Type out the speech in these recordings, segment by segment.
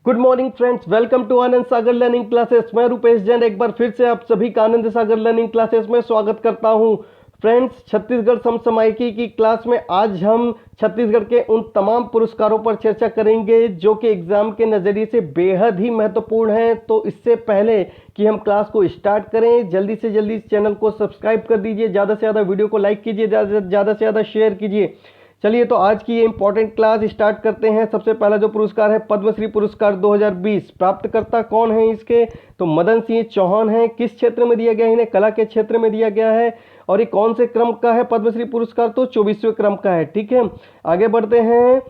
Good morning friends, welcome to Anand Sagar learning classes. मैं रूपेश जैन एक बार फिर से आप सभी का आनंद सागर लर्निंग क्लासेस में स्वागत करता हूं। फ्रेंड्स, छत्तीसगढ़ समसामयिकी की क्लास में आज हम छत्तीसगढ़ के उन तमाम पुरस्कारों पर चर्चा करेंगे जो कि एग्जाम के नज़रिए से बेहद ही महत्वपूर्ण हैं। तो इससे पहले कि हम क्लास को स्टार्ट करें, जल्दी से जल्दी चैनल को सब्सक्राइब कर दीजिए, ज़्यादा से ज़्यादा वीडियो को लाइक कीजिए, ज़्यादा से ज़्यादा शेयर कीजिए। चलिए तो आज की ये इंपॉर्टेंट क्लास स्टार्ट करते हैं। सबसे पहला जो पुरस्कार है पद्मश्री पुरस्कार 2020, प्राप्तकर्ता कौन है इसके? तो मदन सिंह चौहान हैं। किस क्षेत्र में दिया गया है इन्हें? कला के क्षेत्र में दिया गया है। और ये कौन से क्रम का है पद्मश्री पुरस्कार? तो 24वें क्रम का है। ठीक है, आगे बढ़ते हैं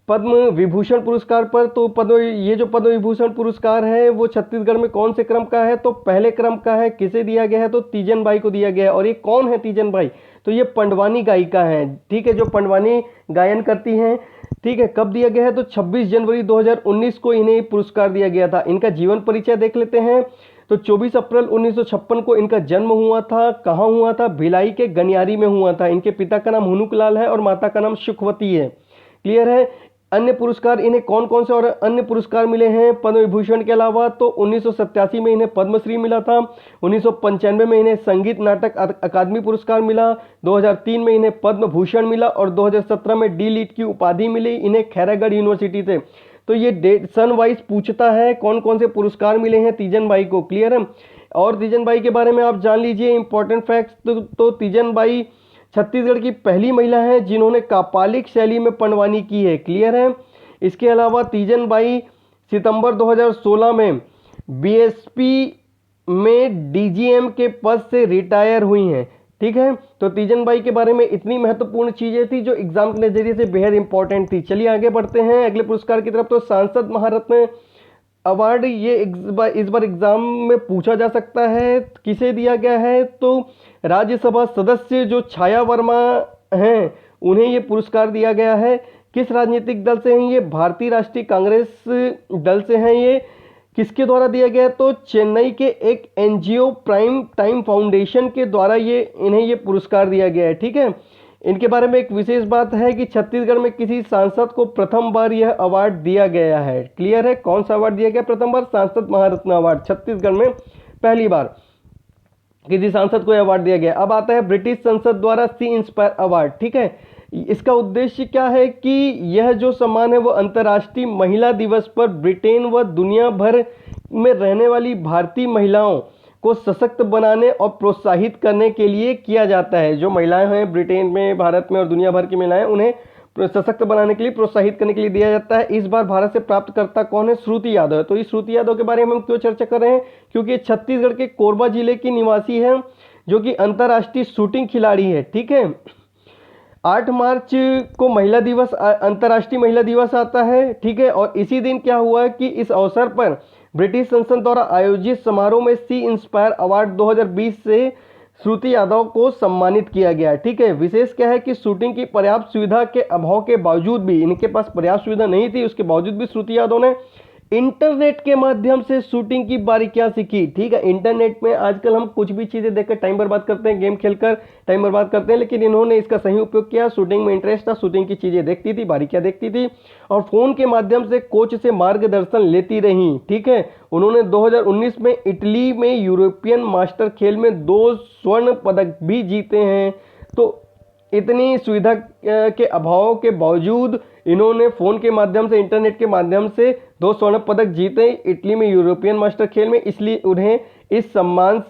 पद्म विभूषण पुरस्कार पर। तो ये जो पद्म विभूषण पुरस्कार है वो छत्तीसगढ़ में कौन से क्रम का है? तो पहले क्रम का है। किसे दिया गया है? तो तीजन बाई को दिया गया है। और ये कौन है तीजन बाई? तो ये पंडवानी गायिका है। ठीक है, जो पंडवानी गायन करती हैं। ठीक है, कब दिया गया है? तो 26 जनवरी 2019 को इन्हें पुरस्कार दिया गया था। इनका जीवन परिचय देख लेते हैं। तो 24 अप्रैल 1956 को इनका जन्म हुआ था। कहाँ हुआ था? भिलाई के गनियारी में हुआ था। इनके पिता का नाम हुनुकलाल है और माता का नाम सुखवती है। क्लियर है? अन्य पुरस्कार इन्हें कौन कौन से और अन्य पुरस्कार मिले हैं पद्म विभूषण के अलावा? तो 1987 में इन्हें पद्मश्री मिला था। 1995 में इन्हें संगीत नाटक अकादमी पुरस्कार मिला। 2003 में इन्हें पद्म भूषण मिला और 2017 में डी लिट की उपाधि मिली इन्हें खैरागढ़ यूनिवर्सिटी से। तो ये डेट सन वाइज पूछता है कौन कौन से पुरस्कार मिले हैं तीजन बाई को। क्लियर है? और तीजन बाई के बारे में आप जान लीजिए इंपॉर्टेंट फैक्ट्स। तो तीजन बाई छत्तीसगढ़ की पहली महिला है जिन्होंने कापालिक शैली में पंडवानी की है। क्लियर है? इसके अलावा तीजन बाई सितंबर 2016 में बीएसपी में डीजीएम के पद से रिटायर हुई हैं। ठीक है, तो तीजन बाई के बारे में इतनी महत्वपूर्ण चीजें थी जो एग्जाम के नजरिए से बेहद इंपॉर्टेंट थी। चलिए आगे बढ़ते हैं अगले पुरस्कार की तरफ। तो सांसद महारत्न अवार्ड ये इस बार एग्जाम में पूछा जा सकता है। किसे दिया गया है? तो राज्यसभा सदस्य जो छाया वर्मा हैं उन्हें ये पुरस्कार दिया गया है। किस राजनीतिक दल से हैं ये? भारतीय राष्ट्रीय कांग्रेस दल से हैं ये। किसके द्वारा दिया गया? तो चेन्नई के एक एनजीओ प्राइम टाइम फाउंडेशन के द्वारा इन्हें ये पुरस्कार दिया गया है। ठीक है, इनके बारे में एक विशेष बात है कि छत्तीसगढ़ में किसी सांसद को प्रथम बार यह अवार्ड दिया गया है। क्लियर है? कौन सा अवार्ड दिया गया प्रथम बार? सांसद महारत्न अवार्ड छत्तीसगढ़ में पहली बार किसी सांसद को यह अवार्ड दिया गया। अब आता है ब्रिटिश संसद द्वारा सी इंस्पायर अवार्ड। ठीक है, इसका उद्देश्य क्या है कि यह जो सम्मान है वो अंतर्राष्ट्रीय महिला दिवस पर ब्रिटेन व दुनिया भर में रहने वाली भारतीय महिलाओं को सशक्त बनाने और प्रोत्साहित करने के लिए किया जाता है। जो महिलाएं हैं ब्रिटेन में, भारत में और दुनिया भर की महिलाएं, उन्हें सशक्त बनाने के लिए, प्रोत्साहित करने के लिए दिया जाता है। इस बार भारत से प्राप्तकर्ता कौन है? श्रुति यादव है। तो इस श्रुति यादव के बारे में हम क्यों चर्चा कर रहे हैं? क्योंकि ये छत्तीसगढ़ के कोरबा जिले की निवासी है जो कि अंतर्राष्ट्रीय शूटिंग खिलाड़ी है। ठीक है, 8 मार्च को महिला दिवस, अंतर्राष्ट्रीय महिला दिवस आता है। ठीक है, और इसी दिन क्या हुआ कि इस अवसर पर ब्रिटिश संसद द्वारा आयोजित समारोह में सी इंस्पायर अवार्ड 2020 से श्रुति यादव को सम्मानित किया गया। ठीक है, विशेष क्या है कि शूटिंग की पर्याप्त सुविधा के अभाव के बावजूद भी, इनके पास पर्याप्त सुविधा नहीं थी, उसके बावजूद भी श्रुति यादव ने इंटरनेट के माध्यम से शूटिंग की बारीकियां सीखी। ठीक है, इंटरनेट में आजकल हम कुछ भी चीजें देखकर टाइम बर्बाद करते हैं, गेम खेलकर टाइम बर्बाद करते हैं, लेकिन इन्होंने इसका सही उपयोग किया। शूटिंग में इंटरेस्ट था, शूटिंग की चीजें देखती थी, बारीकियां देखती थी और फोन के माध्यम से कोच से मार्गदर्शन लेती रही। ठीक है, उन्होंने 2019 में इटली में यूरोपियन मास्टर खेल में 2 स्वर्ण पदक भी जीते हैं। तो इतनी सुविधा के अभाव के बावजूद इन्होंने फोन के माध्यम से, इंटरनेट के माध्यम से 2 स्वर्ण पदक जीते इटली में यूरोपियन मास्टर खेल में, इसलिए उन्हें इस पुरस्कार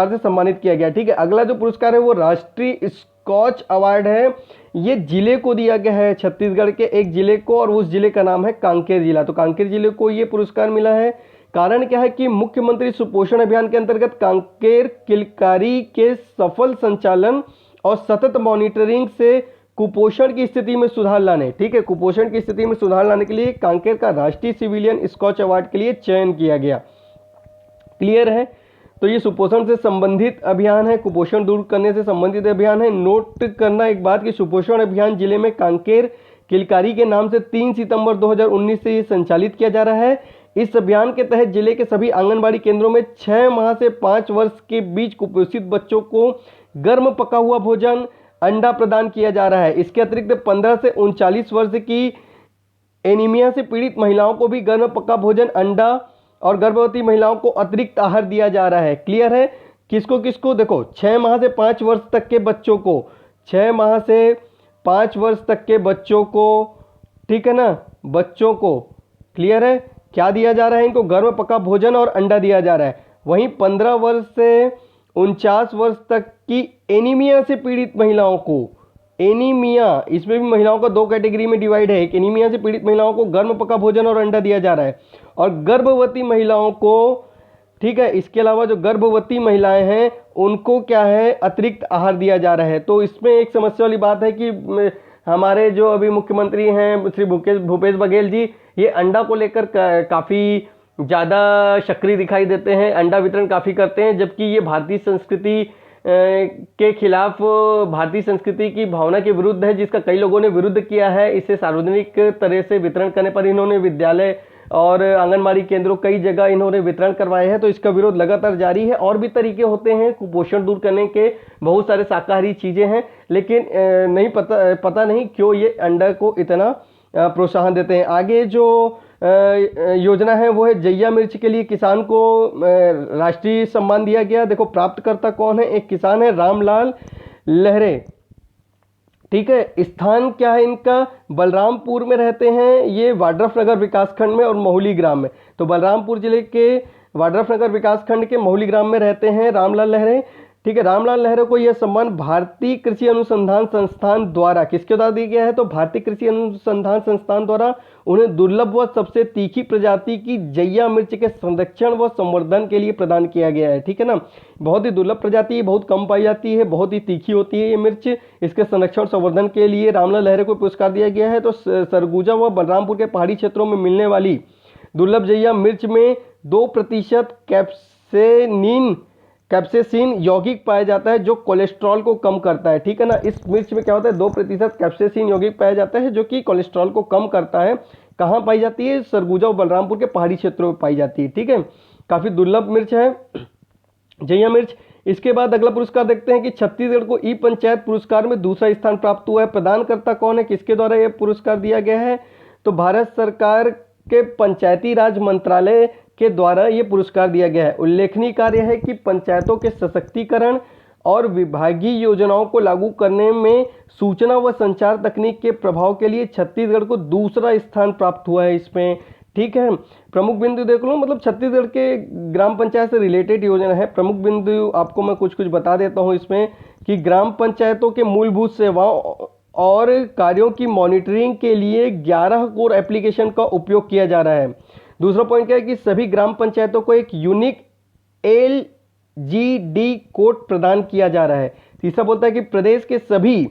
से सम्मानित किया गया। ठीक है, अगला जो पुरस्कार है वो राष्ट्रीय स्कॉच अवार्ड है। ये जिले को दिया गया है, छत्तीसगढ़ के एक जिले को, और उस जिले का नाम है कांकेर जिला। तो कांकेर जिले को ये पुरस्कार मिला है। कारण क्या है कि मुख्यमंत्री सुपोषण अभियान के अंतर्गत कांकेर किलकारी के सफल संचालन और सतत मॉनिटरिंग से कुपोषण की स्थिति में सुधार लाने, ठीक है, कुपोषण की स्थिति में सुधार लाने के लिए कांकेर का राष्ट्रीय सिविलियन स्कॉच अवार्ड के लिए चयन किया गया। क्लियर है? तो ये सुपोषण से संबंधित अभियान है, कुपोषण दूर करने से संबंधित अभियान है। नोट करना एक बात कि सुपोषण अभियान जिले में कांकेर किलकारी के नाम से 3 सितंबर 2019 से ये संचालित किया जा रहा है। इस अभियान के तहत जिले के सभी आंगनबाड़ी केंद्रों में 6 माह से 5 वर्ष के बीच कुपोषित बच्चों को गर्म पका हुआ भोजन, अंडा प्रदान किया जा रहा है। इसके अतिरिक्त 15 से 39 वर्ष की एनीमिया से पीड़ित महिलाओं को भी गर्म पका भोजन, अंडा और गर्भवती महिलाओं को अतिरिक्त आहार दिया जा रहा है। क्लियर है? किसको किसको? देखो 6 माह से 5 वर्ष तक के बच्चों को, 6 माह से 5 वर्ष तक के बच्चों को, ठीक है ना, बच्चों को। क्लियर है? क्या दिया जा रहा है? इनको गर्म पका भोजन और अंडा दिया जा रहा है। वहीं 15 वर्ष से 49 वर्ष तक की एनीमिया से पीड़ित महिलाओं को, एनीमिया, इसमें भी महिलाओं का 2 कैटेगरी में डिवाइड है। एक एनीमिया से पीड़ित महिलाओं को गर्म पका भोजन और अंडा दिया जा रहा है, और गर्भवती महिलाओं को, ठीक है, इसके अलावा जो गर्भवती महिलाएं हैं उनको क्या है, अतिरिक्त आहार दिया जा रहा है। तो इसमें एक समस्या वाली बात है कि हमारे जो अभी मुख्यमंत्री हैं श्री भूपेश बघेल जी, ये अंडा को लेकर काफ़ी ज़्यादा सक्रिय दिखाई देते हैं, अंडा वितरण काफ़ी करते हैं, जबकि ये भारतीय संस्कृति के खिलाफ, भारतीय संस्कृति की भावना के विरुद्ध है, जिसका कई लोगों ने विरुद्ध किया है। इसे सार्वजनिक तरह से वितरण करने पर इन्होंने विद्यालय और आंगनबाड़ी केंद्रों कई जगह इन्होंने वितरण करवाए हैं, तो इसका विरोध लगातार जारी है। और भी तरीके होते हैं कुपोषण दूर करने के, बहुत सारे शाकाहारी चीज़ें हैं, लेकिन नहीं पता नहीं क्यों ये अंडा को इतना प्रोत्साहन देते हैं। आगे जो योजना है वो है जैया मिर्च के लिए किसान को राष्ट्रीय सम्मान दिया गया। देखो प्राप्तकर्ता कौन है? एक किसान है रामलाल लहरे, ठीक है। स्थान क्या है इनका? बलरामपुर में रहते हैं ये, वाड्रफनगर विकासखंड में और मोहली ग्राम में। तो बलरामपुर जिले के वाड्रफनगर विकासखंड के मोहली ग्राम में रहते हैं रामलाल लहरे, ठीक है। रामलाल लहरे को यह सम्मान भारतीय कृषि अनुसंधान संस्थान द्वारा, किसके द्वारा दिया गया है? तो भारतीय कृषि अनुसंधान संस्थान द्वारा उन्हें दुर्लभ व सबसे तीखी प्रजाति की जैया मिर्च के संरक्षण व संवर्धन के लिए प्रदान किया गया है, ठीक है ना। बहुत ही दुर्लभ प्रजाति है, बहुत कम पाई जाती है, बहुत ही तीखी होती है ये मिर्च। इसके संरक्षण संवर्धन के लिए रामलाल लहरे को पुरस्कार दिया गया है। तो सरगुजा व बलरामपुर के पहाड़ी क्षेत्रों में मिलने वाली दुर्लभ जैया मिर्च में 2% कैप्सेसिन यौगिक पाया जाता है, जो कोलेस्ट्रॉल को कम करता है, ठीक है ना। इस मिर्च में क्या होता है? 2% कैप्सेसिन यौगिक पाया जाता है, जो कि कोलेस्ट्रॉल को कम करता है। कहाँ पाई जाती है? सरगुजा और बलरामपुर के पहाड़ी क्षेत्रों में पाई जाती है, ठीक है। काफ़ी दुर्लभ मिर्च है जैया मिर्च। इसके बाद अगला पुरस्कार देखते हैं कि छत्तीसगढ़ को ई पंचायत पुरस्कार में दूसरा स्थान प्राप्त हुआ है। प्रदानकर्ता कौन है? किसके द्वारा यह पुरस्कार दिया गया है? तो भारत सरकार के पंचायती राज मंत्रालय के द्वारा ये पुरस्कार दिया गया है। उल्लेखनीय कार्य है कि पंचायतों के सशक्तिकरण और विभागीय योजनाओं को लागू करने में सूचना व संचार तकनीक के प्रभाव के लिए छत्तीसगढ़ को दूसरा स्थान प्राप्त हुआ है इसमें, ठीक है। प्रमुख बिंदु देख लो, मतलब छत्तीसगढ़ के ग्राम पंचायत से रिलेटेड योजना है। प्रमुख बिंदु आपको मैं कुछ बता देता हूँ इसमें, कि ग्राम पंचायतों के मूलभूत सेवाओं और कार्यों की मॉनिटरिंग के लिए 11 कोर एप्लीकेशन का उपयोग किया जा रहा है। दूसरा पॉइंट क्या है कि सभी ग्राम पंचायतों को एक यूनिक LGD कोड प्रदान किया जा रहा है। तीसरा बोलता है कि प्रदेश के सभी,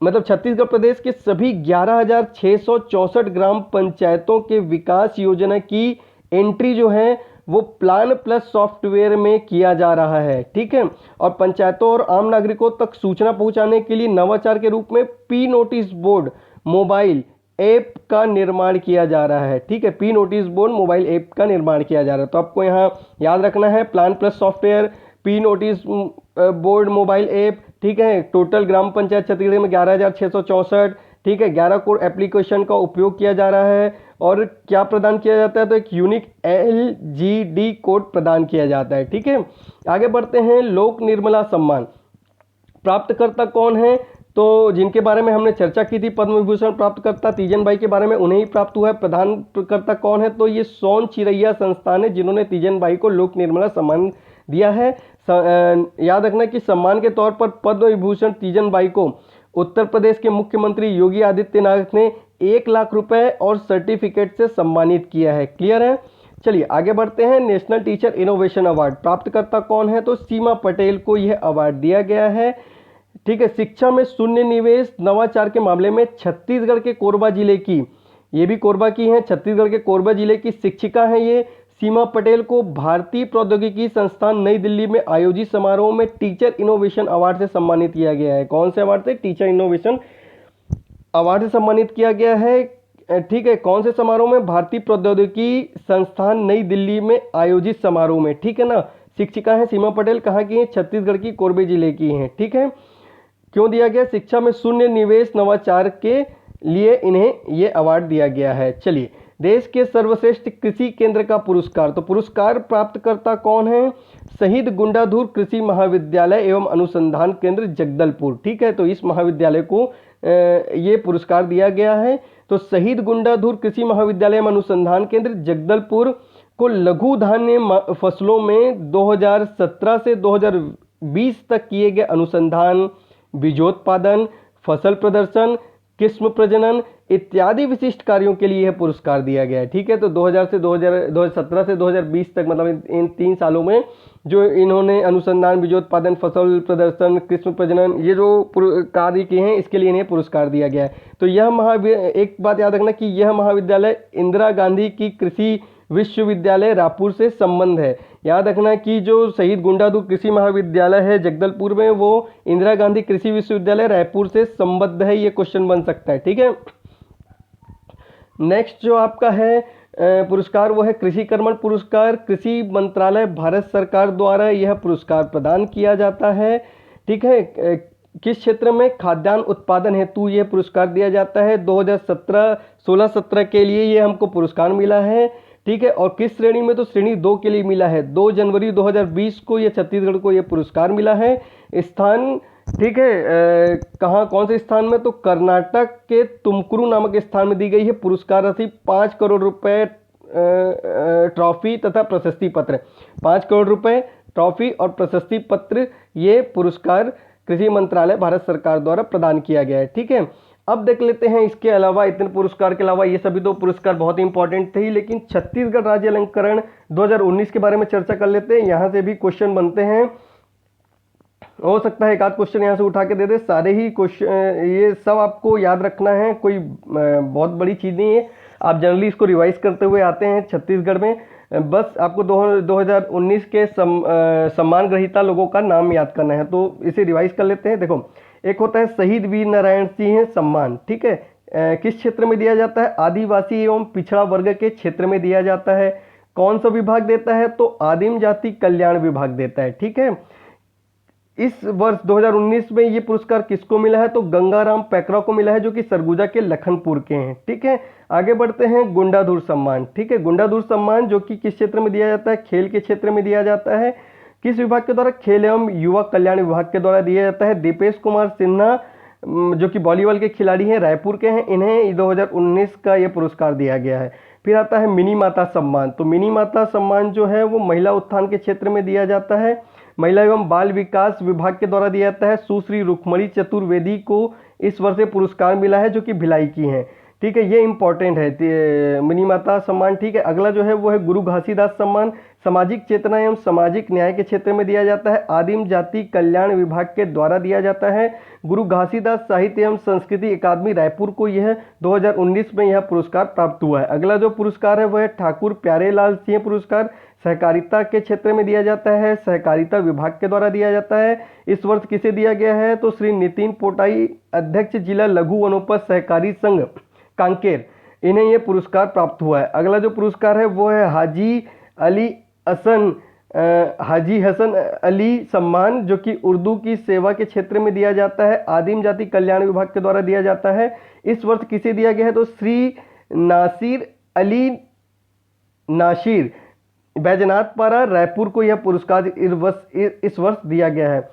मतलब छत्तीसगढ़ प्रदेश के सभी 11,664 ग्राम पंचायतों के विकास योजना की एंट्री जो है वो प्लान प्लस सॉफ्टवेयर में किया जा रहा है, ठीक है। और पंचायतों और आम नागरिकों तक सूचना पहुंचाने के लिए नवाचार के रूप में P notice board mobile app का निर्माण किया जा रहा है, ठीक है। P notice board mobile app का निर्माण किया जा रहा है। तो आपको यहाँ याद रखना है, plan plus software, P notice board mobile app, ठीक है। टोटल ग्राम पंचायत छत्तीसगढ़ में 11,664, ठीक है। 11 कोड एप्लीकेशन का उपयोग किया जा रहा है। और क्या प्रदान किया जाता है? तो एक यूनिक LGD कोड प्रदान किया जाता है, ठीक है। आगे बढ़ते हैं। लोक निर्मला सम्मान प्राप्तकर्ता कौन है? तो जिनके बारे में हमने चर्चा की थी, पद्म विभूषण प्राप्तकर्ता तीजन बाई के बारे में, उन्हें ही प्राप्त हुआ है। प्रदानकर्ता कौन है? तो ये सोन चिरैया संस्थान है, जिन्होंने तीजन बाई को लोक निर्मला सम्मान दिया है। याद रखना कि सम्मान के तौर पर पद्म विभूषण तीजन बाई को उत्तर प्रदेश के मुख्यमंत्री योगी आदित्यनाथ ने 1 लाख रुपए और सर्टिफिकेट से सम्मानित किया है। क्लियर है? चलिए आगे बढ़ते हैं। नेशनल टीचर इनोवेशन अवार्ड प्राप्तकर्ता कौन है? तो सीमा पटेल को यह अवार्ड दिया गया है, ठीक है। शिक्षा में शून्य निवेश नवाचार के मामले में छत्तीसगढ़ के कोरबा जिले की, ये भी कोरबा की हैं, छत्तीसगढ़ के कोरबा जिले की शिक्षिका हैं ये सीमा पटेल को भारतीय प्रौद्योगिकी संस्थान नई दिल्ली में आयोजित समारोह में टीचर इनोवेशन अवार्ड से सम्मानित किया गया है। कौन से अवार्ड से? टीचर इनोवेशन अवार्ड से सम्मानित किया गया है, ठीक है। कौन से समारोह में? भारतीय प्रौद्योगिकी संस्थान नई दिल्ली में आयोजित समारोह में, ठीक है ना। शिक्षिका है सीमा पटेल, कहाँ की है? छत्तीसगढ़ की कोरबा जिले की हैं, ठीक है। क्यों दिया गया? शिक्षा में शून्य निवेश नवाचार के लिए इन्हें ये अवार्ड दिया गया है। चलिए, देश के सर्वश्रेष्ठ कृषि केंद्र का पुरस्कार, तो पुरस्कार प्राप्तकर्ता कौन है? शहीद गुंडाधुर कृषि महाविद्यालय एवं अनुसंधान केंद्र जगदलपुर। ठीक है, तो इस महाविद्यालय को ये पुरस्कार दिया गया है। तो शहीद गुंडाधुर कृषि महाविद्यालय एवं अनुसंधान केंद्र जगदलपुर को लघु धान्य फसलों में 2017 से 2020 तक किए गए अनुसंधान, बीजोत्पादन, फसल प्रदर्शन, किस्म प्रजनन इत्यादि विशिष्ट कार्यों के लिए यह पुरस्कार दिया गया है। ठीक है, तो 2017 से 2020 तक, मतलब इन 3 सालों में जो इन्होंने अनुसंधान, बीजोत्पादन, फसल प्रदर्शन, किस्म प्रजनन, ये जो कार्य किए हैं, इसके लिए इन्हें पुरस्कार दिया गया है। तो यह एक बात याद रखना कि यह महाविद्यालय इंदिरा गांधी की कृषि विश्वविद्यालय रायपुर से संबंध है। याद रखना कि जो शहीद गुंडाधुर कृषि महाविद्यालय है जगदलपुर में, वो इंदिरा गांधी कृषि विश्वविद्यालय रायपुर से संबद्ध है। ये क्वेश्चन बन सकता है। ठीक है, नेक्स्ट जो आपका है पुरस्कार वो है कृषि कर्मण पुरस्कार। कृषि मंत्रालय भारत सरकार द्वारा यह पुरस्कार प्रदान किया जाता है। ठीक है, किस क्षेत्र में? खाद्यान्न उत्पादन हेतु यह पुरस्कार दिया जाता है। 2016-17 के लिए ये हमको पुरस्कार मिला है। ठीक है, और किस श्रेणी में? तो श्रेणी 2 के लिए मिला है। 2 जनवरी 2020 को ये छत्तीसगढ़ को ये पुरस्कार मिला है। स्थान, ठीक है, कहाँ, कौन से स्थान में? तो कर्नाटक के तुमकुरू नामक स्थान में दी गई है। पुरस्कार राशि 5 करोड़ रुपए, ट्रॉफी तथा प्रशस्ति पत्र। 5 करोड़ रुपए, ट्रॉफी और प्रशस्ति पत्र, ये पुरस्कार कृषि मंत्रालय भारत सरकार द्वारा प्रदान किया गया है। ठीक है, अब देख लेते हैं इसके अलावा, इतने पुरस्कार के अलावा, ये सभी 2 पुरस्कार बहुत ही इंपॉर्टेंट थे, लेकिन छत्तीसगढ़ राज्य अलंकरण 2019 के बारे में चर्चा कर लेते हैं। यहाँ से भी क्वेश्चन बनते हैं, हो सकता है एक आध क्वेश्चन यहाँ से उठा के दे दे। सारे ही क्वेश्चन, ये सब आपको याद रखना है, कोई बहुत बड़ी चीज़ नहीं है। आप जनरली इसको रिवाइज करते हुए आते हैं छत्तीसगढ़ में। बस आपको 2019 के सम्मान ग्रहीता लोगों का नाम याद करना है, तो इसे रिवाइज कर लेते हैं। देखो, एक होता है शहीद वीर नारायण सिंह सम्मान। ठीक है, किस क्षेत्र में दिया जाता है? आदिवासी एवं पिछड़ा वर्ग के क्षेत्र में दिया जाता है। कौन सा विभाग देता है? तो आदिम जाति कल्याण विभाग देता है। ठीक है, इस वर्ष 2019 में ये पुरस्कार किसको मिला है? तो गंगाराम पैकरा को मिला है, जो कि सरगुजा के लखनपुर के हैं। ठीक है, आगे बढ़ते हैं। गुंडाधुर सम्मान। ठीक है, गुंडाधुर सम्मान जो कि किस क्षेत्र में दिया जाता है? खेल के क्षेत्र में दिया जाता है। किस विभाग के द्वारा? खेल एवं युवा कल्याण विभाग के द्वारा दिया जाता है। दीपेश कुमार सिन्हा जो कि वॉलीबॉल के खिलाड़ी हैं, रायपुर के हैं, इन्हें 2019 का ये पुरस्कार दिया गया है। फिर आता है मिनी माता सम्मान। तो मिनी माता सम्मान जो है वो महिला उत्थान के क्षेत्र में दिया जाता है। महिला एवं बाल विकास विभाग के द्वारा दिया जाता है। सुश्री रुक्मणी चतुर्वेदी को इस वर्ष पुरस्कार मिला है, जो कि भिलाई की हैं। ठीक है, ये इंपॉर्टेंट है मिनी माता सम्मान। ठीक है, अगला जो है वो है गुरु घासीदास सम्मान। सामाजिक चेतना एवं सामाजिक न्याय के क्षेत्र में दिया जाता है। आदिम जाति कल्याण विभाग के द्वारा दिया जाता है। गुरु घासीदास साहित्य एवं संस्कृति अकादमी रायपुर को यह 2019 में यह पुरस्कार प्राप्त हुआ है। अगला जो पुरस्कार है वह है ठाकुर प्यारेलाल सिंह पुरस्कार। सहकारिता के क्षेत्र में दिया जाता है, सहकारिता विभाग के द्वारा दिया जाता है। इस वर्ष किसे दिया गया है? तो श्री नितिन पोटाई, अध्यक्ष जिला लघु वनोपज सहकारी संघ कांकेर, इन्हें यह पुरस्कार प्राप्त हुआ है। अगला जो पुरस्कार है वो है हाजी हसन अली सम्मान, जो कि उर्दू की सेवा के क्षेत्र में दिया जाता है। आदिम जाति कल्याण विभाग के द्वारा दिया जाता है। इस वर्ष किसे दिया गया है? तो श्री नासिर अली नासिर बैजनाथपारा रायपुर को यह पुरस्कार इस वर्ष दिया गया है।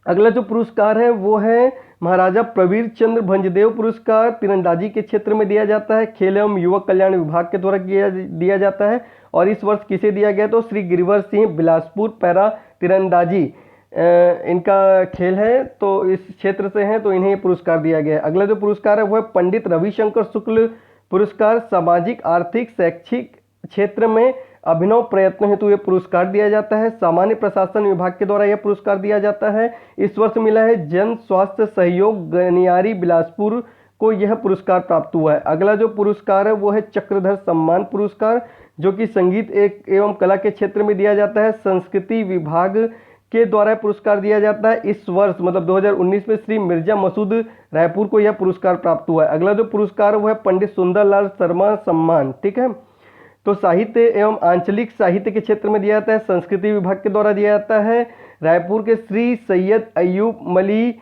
अगला जो पुरस्कार है वो है महाराजा प्रवीर चंद्र भंजदेव पुरस्कार। तीरंदाजी के क्षेत्र में दिया जाता है। खेल एवं युवक कल्याण विभाग के द्वारा दिया जाता है। और इस वर्ष किसे दिया गया? तो श्री गिरिवर सिंह बिलासपुर पैरा तीरंदाजी इनका खेल है, तो इस क्षेत्र से हैं, तो इन्हें पुरस्कार दिया गया है। अगला जो पुरस्कार है वो है पंडित रविशंकर शुक्ल पुरस्कार। सामाजिक आर्थिक शैक्षिक क्षेत्र में अभिनव प्रयत्न हेतु यह पुरस्कार दिया जाता है। सामान्य प्रशासन विभाग के द्वारा यह पुरस्कार दिया जाता है। इस वर्ष मिला है जन स्वास्थ्य सहयोग गनियारी बिलासपुर को यह पुरस्कार प्राप्त हुआ है। अगला जो पुरस्कार है वो है चक्रधर सम्मान पुरस्कार, जो कि संगीत एवं कला के क्षेत्र में दिया जाता है। संस्कृति विभाग के द्वारा पुरस्कार दिया जाता है। इस वर्ष मतलब 2019 में श्री मिर्जा मसूद रायपुर को यह पुरस्कार प्राप्त हुआ है। अगला जो पुरस्कार है वो है पंडित सुंदरलाल शर्मा सम्मान। ठीक है, तो साहित्य एवं आंचलिक साहित्य के क्षेत्र में दिया जाता है। संस्कृति विभाग के द्वारा दिया जाता है। रायपुर के श्री सैयद अयूब मली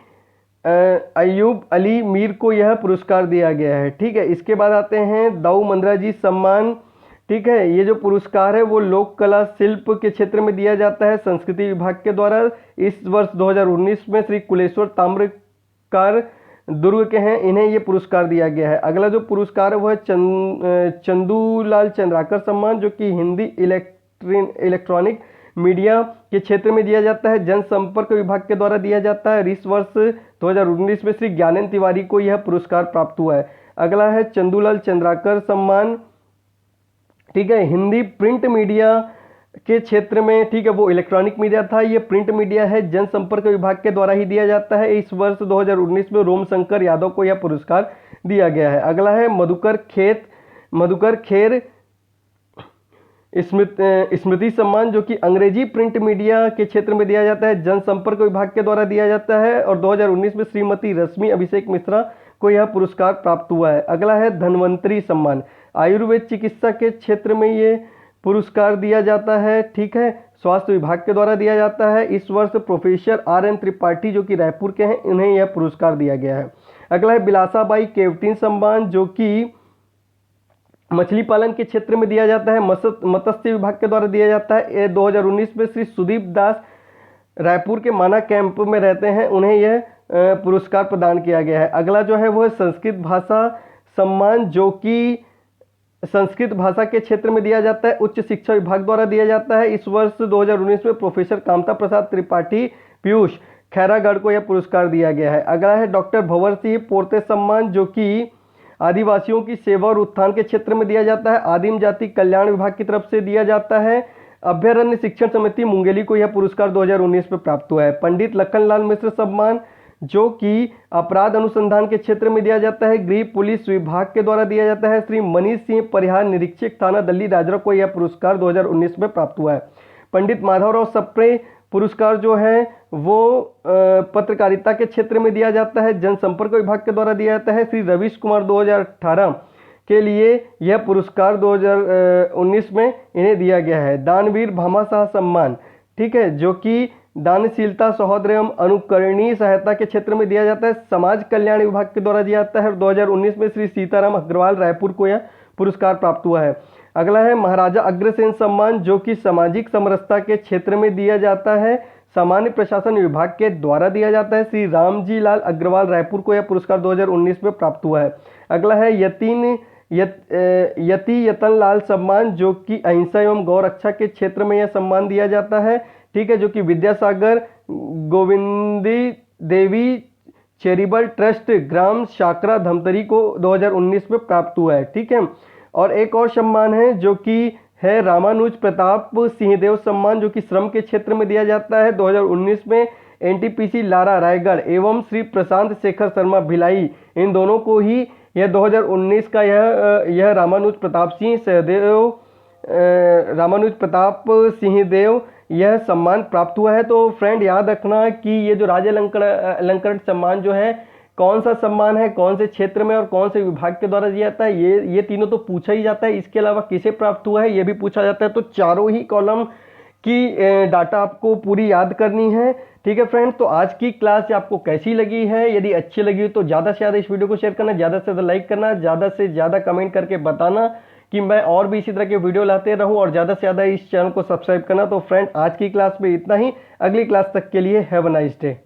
अयूब अली मीर को यह पुरस्कार दिया गया है। ठीक है, इसके बाद आते हैं दाऊ मंदरा जी सम्मान। ठीक है, ये जो पुरस्कार है वो लोक कला शिल्प के क्षेत्र में दिया जाता है संस्कृति विभाग के द्वारा। इस वर्ष 2019 में श्री कुलेश्वर ताम्रकार दुर्ग के हैं, इन्हें ये पुरस्कार दिया गया है। अगला जो पुरस्कार है वो है चंदूलाल चंद्राकर सम्मान, जो कि हिंदी इलेक्ट्रॉनिक मीडिया के क्षेत्र में दिया जाता है, जनसंपर्क विभाग के द्वारा दिया जाता है। इस वर्ष 2019 में श्री ज्ञानेंद्र तिवारी को यह पुरस्कार प्राप्त हुआ है। अगला है चंदूलाल चंद्राकर सम्मान। ठीक है, हिंदी प्रिंट मीडिया के क्षेत्र में, ठीक है, वो इलेक्ट्रॉनिक मीडिया था, ये प्रिंट मीडिया है, जनसंपर्क विभाग के द्वारा ही दिया जाता है। इस वर्ष 2019 में रोम शंकर यादव को यह पुरस्कार दिया गया है। अगला है मधुकर खेर स्मृति सम्मान, जो कि अंग्रेजी प्रिंट मीडिया के क्षेत्र में दिया जाता है, जनसंपर्क विभाग के द्वारा दिया जाता है। और 2019 में श्रीमती रश्मि अभिषेक मिश्रा को यह पुरस्कार प्राप्त हुआ है। अगला है धन्वंतरी सम्मान, आयुर्वेद चिकित्सा के क्षेत्र में ये पुरस्कार दिया जाता है। ठीक है, स्वास्थ्य विभाग के द्वारा दिया जाता है। इस वर्ष प्रोफेसर RN त्रिपाठी, जो कि रायपुर के हैं, इन्हें यह पुरस्कार दिया गया है। अगला है बिलासाबाई केवटिन सम्मान, जो कि मछली पालन के क्षेत्र में दिया जाता है, मत्स्य विभाग के द्वारा दिया जाता है। 2019 में श्री सुदीप दास रायपुर के माना कैंप में रहते हैं, उन्हें यह पुरस्कार प्रदान किया गया है। अगला जो है वो है संस्कृत भाषा सम्मान, जो कि संस्कृत भाषा के क्षेत्र में दिया जाता है, उच्च शिक्षा विभाग द्वारा दिया जाता है। इस वर्ष 2019 में प्रोफेसर कामता प्रसाद त्रिपाठी पीयूष खैरागढ़ को यह पुरस्कार दिया गया है। अगला है डॉक्टर भंवर सिंह पोर्ते सम्मान, जो कि आदिवासियों की सेवा और उत्थान के क्षेत्र में दिया जाता है, आदिम जाति कल्याण विभाग की तरफ से दिया जाता है। अभ्यारण्य शिक्षण समिति मुंगेली को यह पुरस्कार 2019 में प्राप्त हुआ है। पंडित लखनलाल मिश्र सम्मान, जो कि अपराध अनुसंधान के क्षेत्र में दिया जाता है, गृह पुलिस विभाग के द्वारा दिया जाता है। श्री मनीष सिंह परिहार निरीक्षक थाना दिल्ली राजरा को यह पुरस्कार 2019 में प्राप्त हुआ है। पंडित माधवराव सप्रे पुरस्कार जो है वो पत्रकारिता के क्षेत्र में दिया जाता है, जनसंपर्क विभाग के द्वारा दिया जाता है। श्री रवीश कुमार 2018 के लिए यह पुरस्कार 2019 में इन्हें दिया गया है। दानवीर भामाशाह सम्मान, ठीक है, जो कि दानशीलता सहोदय एवं अनुकरणीय सहायता के क्षेत्र में दिया जाता है, समाज कल्याण विभाग के द्वारा दिया जाता है। और 2019 में श्री सीताराम अग्रवाल रायपुर को यह पुरस्कार प्राप्त हुआ है। अगला है महाराजा अग्रसेन सम्मान, जो कि सामाजिक समरसता के क्षेत्र में दिया जाता है, सामान्य प्रशासन विभाग के द्वारा दिया जाता है। श्री रामजी लाल अग्रवाल रायपुर को यह पुरस्कार 2019 में प्राप्त हुआ है। अगला है यति यतन लाल सम्मान, जो कि अहिंसा एवं गौ रक्षा के क्षेत्र में यह सम्मान दिया जाता है, ठीक है, जो कि विद्यासागर गोविंदी देवी चैरिटेबल ट्रस्ट ग्राम शाकरा धमतरी को 2019 में प्राप्त हुआ है। ठीक है, और एक और सम्मान है जो कि है रामानुज प्रताप सिंहदेव सम्मान, जो कि श्रम के क्षेत्र में दिया जाता है। 2019 में NTPC लारा रायगढ़ एवं श्री प्रशांत शेखर शर्मा भिलाई, इन दोनों को ही यह 2019 का यह रामानुज प्रताप सिंहदेव यह सम्मान प्राप्त हुआ है। तो फ्रेंड याद रखना कि ये जो राज्य अलंकरण सम्मान जो है, कौन सा सम्मान है, कौन से क्षेत्र में और कौन से विभाग के द्वारा दिया जाता है, ये तीनों तो पूछा ही जाता है। इसके अलावा किसे प्राप्त हुआ है ये भी पूछा जाता है। तो चारों ही कॉलम की डाटा आपको पूरी याद करनी है। ठीक है फ्रेंड, तो आज की क्लास आपको कैसी लगी है? यदि अच्छी लगी तो ज़्यादा से ज़्यादा इस वीडियो को शेयर करना, ज़्यादा से ज़्यादा लाइक करना, ज़्यादा से ज़्यादा कमेंट करके बताना कि मैं और भी इसी तरह के वीडियो लाते रहूं, और ज़्यादा से ज़्यादा इस चैनल को सब्सक्राइब करना। तो फ्रेंड आज की क्लास में इतना ही, अगली क्लास तक के लिए हैव अ नाइस डे।